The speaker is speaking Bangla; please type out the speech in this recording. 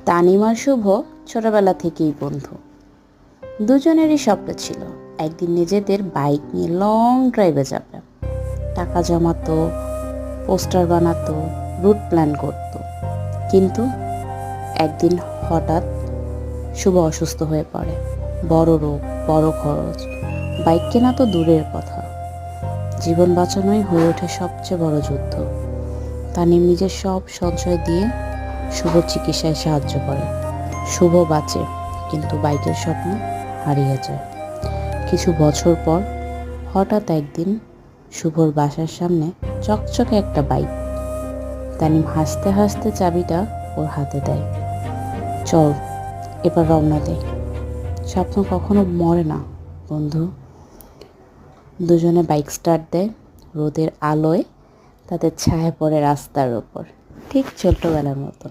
তানিম আর শুভ ছোটবেলা থেকেই বন্ধু। দুজনেরই স্বপ্ন ছিল একদিন নিজেদের বাইক নিয়ে লং ড্রাইভে যাবে। টাকা জমাতো, পোস্টার বানাতো, রুট প্ল্যান করতো। কিন্তু একদিন হঠাৎ শুভ অসুস্থ হয়ে পড়ে। বড় রোগ, বড় খরচ, বাইক কেনা তো দূরের কথা, জীবন বাঁচানোই হয়ে ওঠে সবচেয়ে বড় যুদ্ধ। তানিম নিজের সব সঞ্চয় দিয়ে শুভ চিকিৎসায় সাহায্য করে। শুভ বাঁচে, কিন্তু বাইকের স্বপ্ন হারিয়ে যায়। কিছু বছর পর হঠাৎ একদিন শুভর বাসার সামনে চকচকে একটা বাইক। তানিম হাসতে হাসতে চাবিটা ওর হাতে দেয়। চল, এবার রওনা দেয়। স্বপ্ন কখনো মরে না বন্ধু। দুজনে বাইক স্টার্ট দেয়। রোদের আলোয় তাদের ছায়া পড়ে রাস্তার ওপর, ঠিক ছোট্টবেলার মতো।